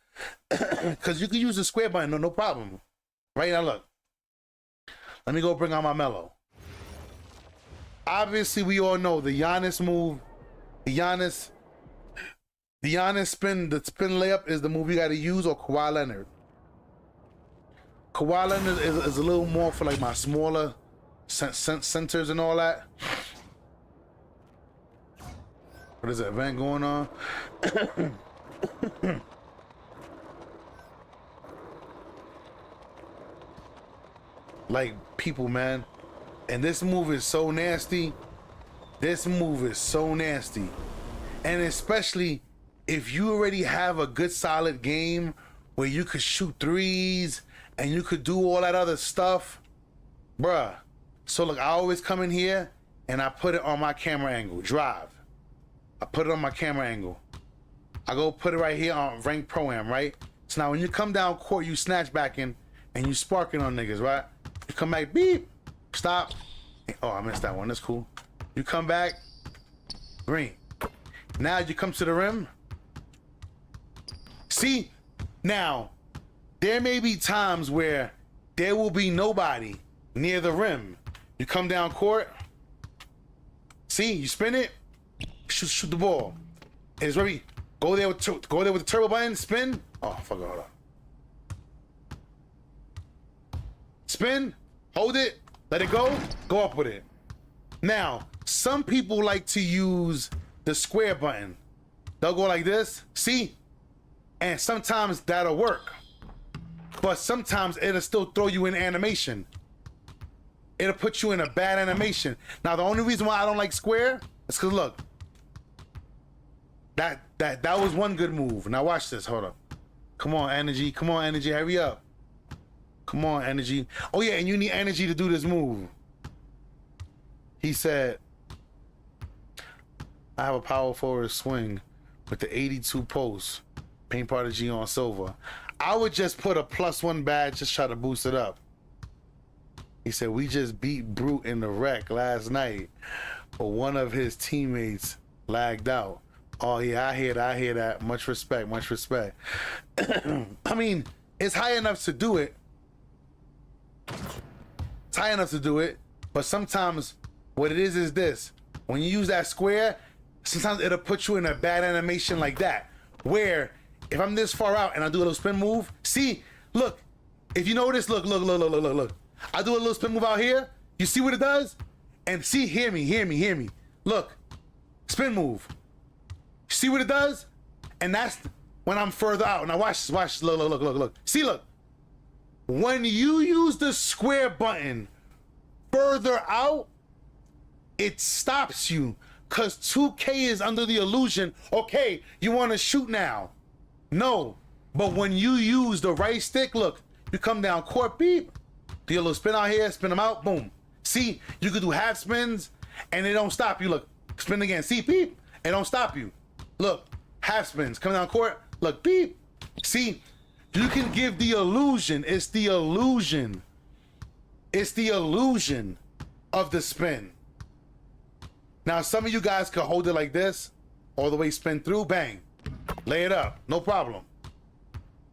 because you can use the square button, no problem. Right now, look. Let me go bring on my mellow. Obviously, we all know the Giannis move. The Giannis spin, the spin layup is the move you got to use, or Kawhi Leonard. koala is a little more for like my smaller centers and all that. What is that event going on? Like, people, man. And this move is so nasty. This move is so nasty. And especially if you already have a good solid game where you could shoot threes and you could do all that other stuff, bruh. So look, I always come in here and I put it on my camera angle, drive. I put it on my camera angle. I go put it right here on rank pro-am, right? So now when you come down court, you snatch back in and you sparking on niggas, right? You come back, beep, stop. Oh, I missed that one, that's cool. You come back, green. Now you come to the rim. See, now, there may be times where there will be nobody near the rim. You come down court. See, you spin it, shoot the ball. It's ready. Go there with the turbo button, spin. Oh, fuck it, hold on. Spin, hold it, let it go up with it. Now, some people like to use the square button. They'll go like this, see? And sometimes that'll work. But sometimes it'll still throw you in animation. It'll put you in a bad animation. Now, the only reason why I don't like square is because, look, that was one good move. Now watch this, hold up. Come on, energy, hurry up. Come on, energy. Oh yeah, and you need energy to do this move. He said, I have a power forward swing with the 82 posts. Paint prodigy on silver. I would just put a +1 badge, just try to boost it up. He said, we just beat Brute in the wreck last night, but one of his teammates lagged out. Oh yeah, I hear that. Much respect. I mean, it's high enough to do it. But sometimes what it is this. When you use that square, sometimes it'll put you in a bad animation like that. Where if I'm this far out and I do a little spin move, see, look, if you notice, look. I do a little spin move out here. You see what it does? And see, hear me. Look, spin move. See what it does? And that's when I'm further out. Now watch this, look. See, look. When you use the square button further out, it stops you. Cause 2K is under the illusion, okay, you wanna shoot now. No, but when you use the right stick, look, you come down court, beep, do your little spin out here, spin them out, boom. See, you could do half spins and they don't stop you. Look, spin again, see, beep, it don't stop you. Look, half spins, come down court, look, beep. See, you can give the illusion, it's the illusion of the spin. Now, some of you guys could hold it like this, all the way spin through, bang, lay it up, no problem.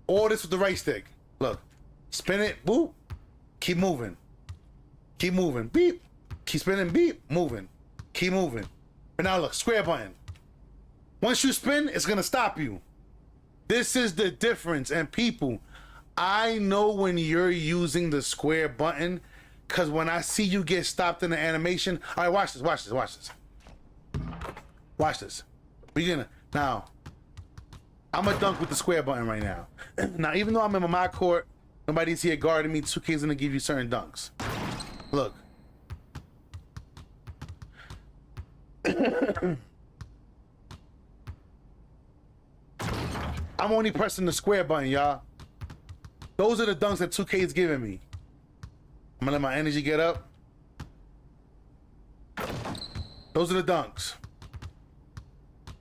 Or this with the right stick. Look, spin it, boop, keep moving, beep, keep spinning, beep, moving, keep moving. But now look, square button. Once you spin, it's gonna stop you. This is the difference. And people, I know when you're using the square button, because when I see you get stopped in the animation, all right, watch this. We're gonna, now, I'm gonna dunk with the square button right now. Now, even though I'm in my court, nobody's here guarding me, 2K's gonna give you certain dunks. Look. I'm only pressing the square button, y'all. Those are the dunks that 2K is giving me. I'm gonna let my energy get up. Those are the dunks.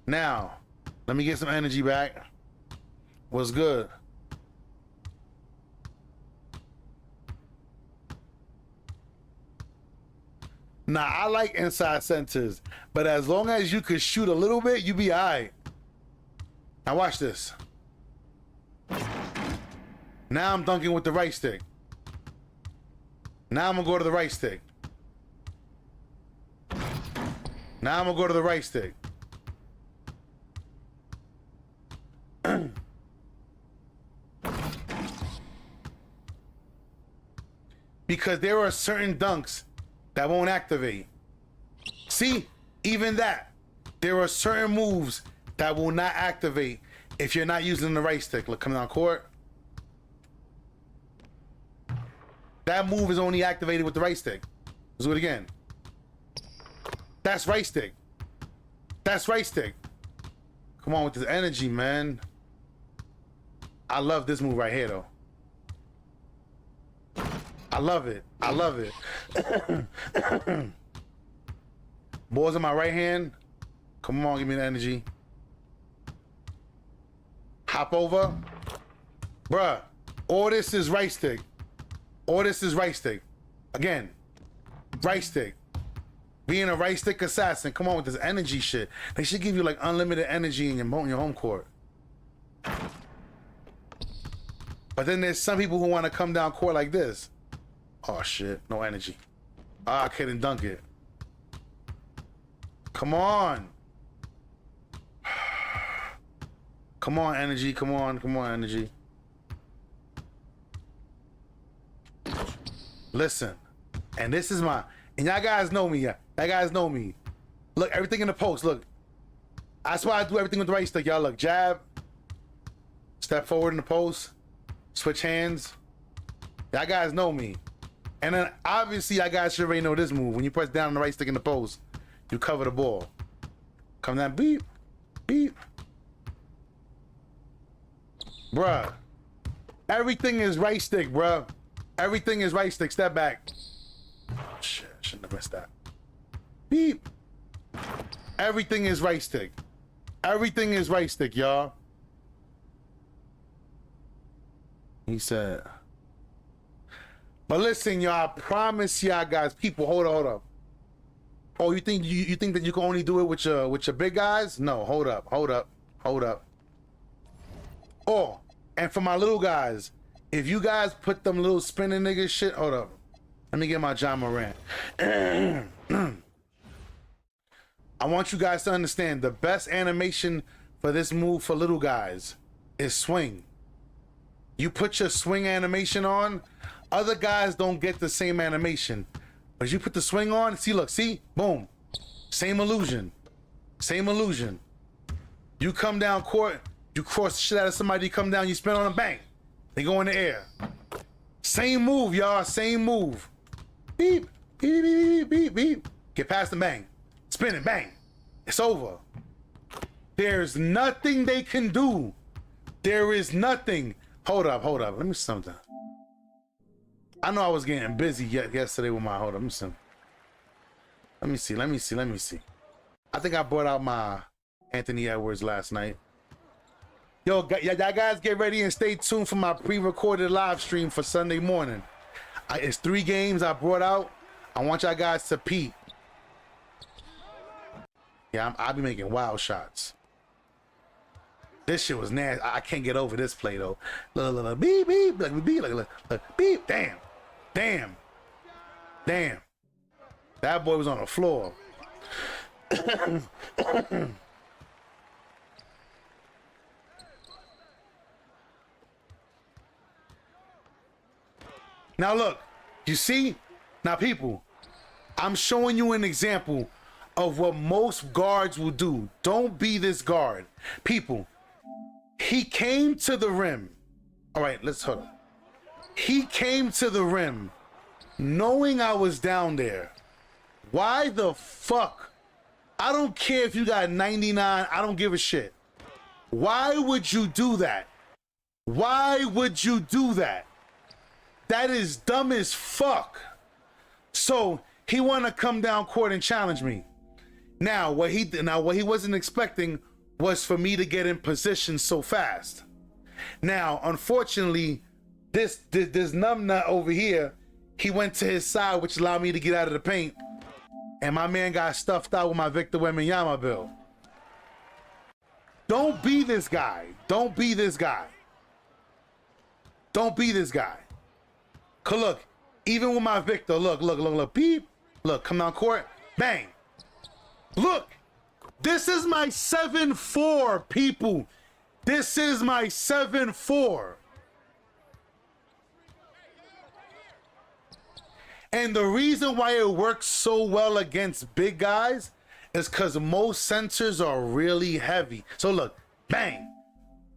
Now, let me get some energy back. What's good? Now, I like inside centers, but as long as you could shoot a little bit, you be all right. Now watch this. Now I'm dunking with the right stick. Now I'm gonna go to the right stick. Now I'm gonna go to the right stick. because there are certain dunks that won't activate. See, even that. There are certain moves that will not activate if you're not using the right stick. Look, coming down court. That move is only activated with the right stick. Let's do it again. That's right stick. That's right stick. Come on with this energy, man. I love this move right here, though. I love it. I love it. Ball's in my right hand. Come on, give me the energy. Hop over. Bruh, all this is right stick. All this is right stick. Again, right stick. Being a right stick assassin. Come on with this energy shit. They should give you like unlimited energy in your home court. But then there's some people who want to come down court like this. Oh shit, no energy. Ah, I couldn't dunk it. Come on. Come on, energy. Come on, energy. Listen, and this is my, and y'all guys know me, yeah. Y'all guys know me. Look, everything in the post, look. That's why I do everything with the right stick, y'all. Look, jab, step forward in the post, switch hands. Y'all guys know me. And then obviously y'all guys should already know this move. When you press down on the right stick in the post, you cover the ball. Come down, beep, beep. Bruh, everything is right stick, bruh. Everything is right stick. Step back. Oh shit, I shouldn't have missed that. Beep. Everything is right stick. Everything is right stick, y'all. He said. But listen, y'all, I promise y'all guys, people, hold up. Oh, you think that you can only do it with your big guys? No, hold up. Oh, and for my little guys, if you guys put them little spinning niggas shit, hold up. Let me get my John Morant. I want you guys to understand the best animation for this move for little guys is swing. You put your swing animation on, other guys don't get the same animation. But you put the swing on, see, look, see? Boom. Same illusion. Same illusion. You come down court, you cross the shit out of somebody, you come down, you spin on them, bang. They go in the air. Same move, y'all, same move. Beep, beep, beep, beep, beep, beep. Get past the bang. Spin it, bang. It's over. There's nothing they can do. There is nothing. Hold up. Let me see something. I know I was getting busy yesterday with my, hold up, let me see. I think I brought out my Anthony Edwards last night. Yo, y'all guys get ready and stay tuned for my pre-recorded live stream for Sunday morning. It's 3 games I brought out. I want y'all guys to peep. Yeah, I'll be making wild shots. This shit was nasty. I can't get over this play though. Look, beep, beep, look, beep, look, beep, damn. That boy was on the floor. Now look, you see? Now people, I'm showing you an example of what most guards will do. Don't be this guard. People, he came to the rim. All right, let's hold on. He came to the rim knowing I was down there. Why the fuck? I don't care if you got 99. I don't give a shit. Why would you do that? Why would you do that? That is dumb as fuck. So he want to come down court and challenge me. Now what he wasn't expecting was for me to get in position so fast. Now, unfortunately, this numbnut over here, he went to his side, which allowed me to get out of the paint, and my man got stuffed out with my Victor Wembanyama bill. Don't be this guy. Don't be this guy. Don't be this guy. Cause look, even with my Victor, look, beep, look, come down court, bang. Look, this is my 7-4, people. This is my 7-4. And the reason why it works so well against big guys is because most sensors are really heavy. So look, bang.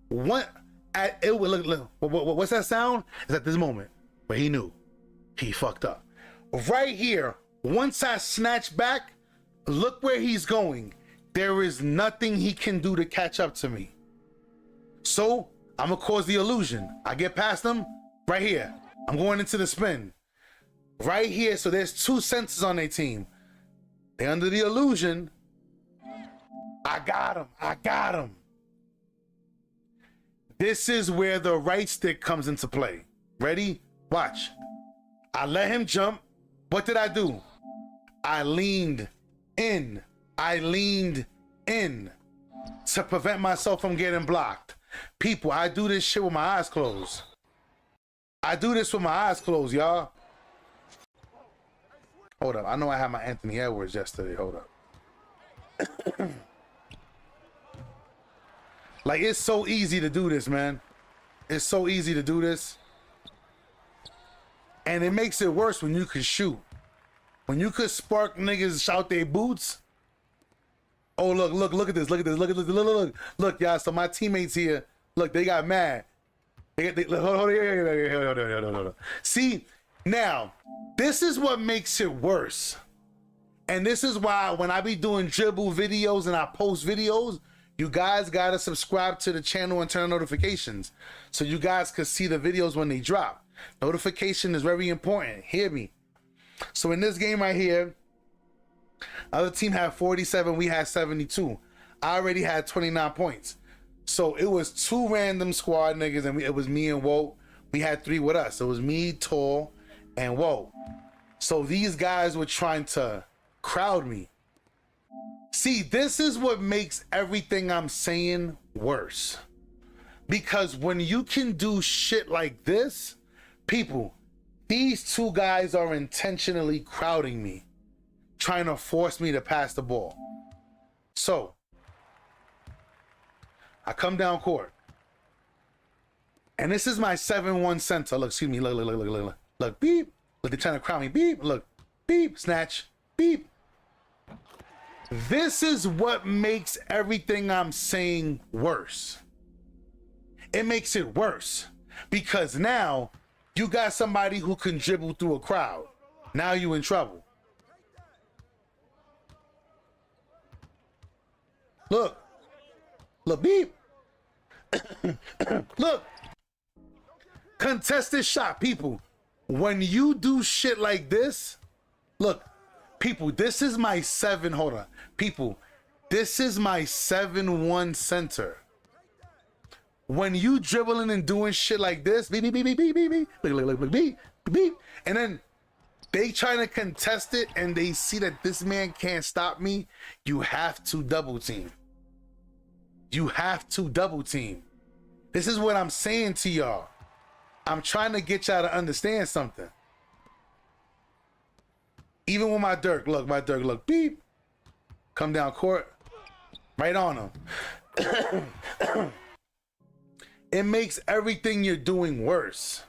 What's that sound? It's at this moment where he knew he fucked up. Right here, once I snatch back, look where he's going. There is nothing he can do to catch up to me. So I'm gonna cause the illusion. I get past him right here. I'm going into the spin. Right here, so there's two sensors on their team. They're under the illusion. I got him. This is where the right stick comes into play. Ready? Watch. I let him jump. What did I do? I leaned in to prevent myself from getting blocked. People, I do this shit with my eyes closed. Y'all. Hold up. I know I had my Anthony Edwards yesterday. Hold up. Like, it's so easy to do this, man. It's so easy to do this. And it makes it worse when you can shoot. When you could spark niggas shout their boots. Oh, look at this. Look, y'all. So my teammates here, look, they got mad. Hold on. See, now, this is what makes it worse. And this is why when I be doing dribble videos and I post videos, you guys gotta subscribe to the channel and turn on notifications so you guys can see the videos when they drop. Notification is very important. Hear me. So in this game right here, other team had 47, we had 72. I already had 29 points. So it was two random squad niggas, and it was me and Woe. We had three with us. It was me, Tall, and Woe. So these guys were trying to crowd me. See, this is what makes everything I'm saying worse. Because when you can do shit like this, people, these two guys are intentionally crowding me, trying to force me to pass the ball. So I come down court, and this is my 7-1 center. Look, excuse me. Look, beep. Look, they're trying to crowd me. Beep. Look, beep. Snatch. Beep. This is what makes everything I'm saying worse. It makes it worse because now you got somebody who can dribble through a crowd. Now you in trouble. Look, beep. Look, contested shot, people. When you do shit like this, look, people, this is my 7. Hold on, people, this is my 7-1 center. When you dribbling and doing shit like this, beep, beep, beep, beep, beep, beep, beep, look, beep, beep, and then they trying to contest it and they see that this man can't stop me, you have to double team. You have to double team. This is what I'm saying to y'all. I'm trying to get y'all to understand something. Even with my Dirk, look, beep. Come down court, right on him. It makes everything you're doing worse.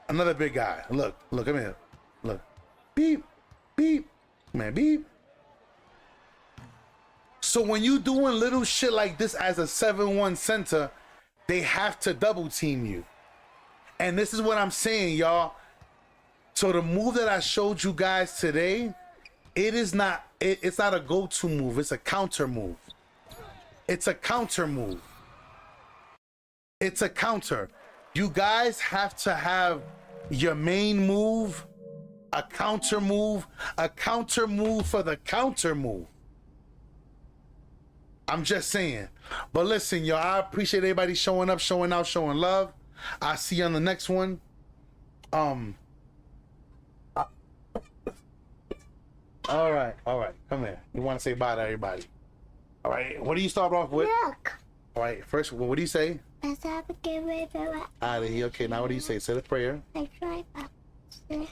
Another big guy. Look, come here. Look, beep, beep, man, beep. So when you doing little shit like this as a 7-1 center, they have to double team you. And this is what I'm saying, y'all. So the move that I showed you guys today, it's not a go-to move, it's a counter move. It's a counter move. It's a counter. You guys have to have your main move, a counter move for the counter move. I'm just saying. But listen, y'all, I appreciate everybody showing up, showing out, showing love. I'll see you on the next one. All right. Come here. You want to say bye to everybody? All right. What do you start off with? Look. All right. First, what do you say? Let's have a good way to it. Out of here. Okay. Now, what do you say? Say the prayer. I try to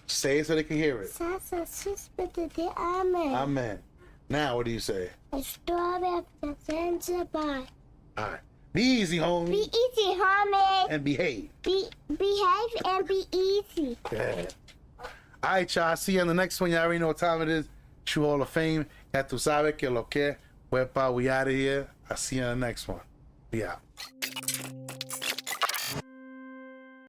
Say it so they can hear it. Amen. Amen. Now, what do you say? I start at the sense of bye. All right. Be easy, Be homie. easy, homie. And behave. Behave and be easy. Yeah. All right, y'all. I'll see you on the next one. Y'all already know what time it is. True Hall of Fame. Ya tu sabes que lo que. Wepa, we out of here. I'll see you on the next one. We out.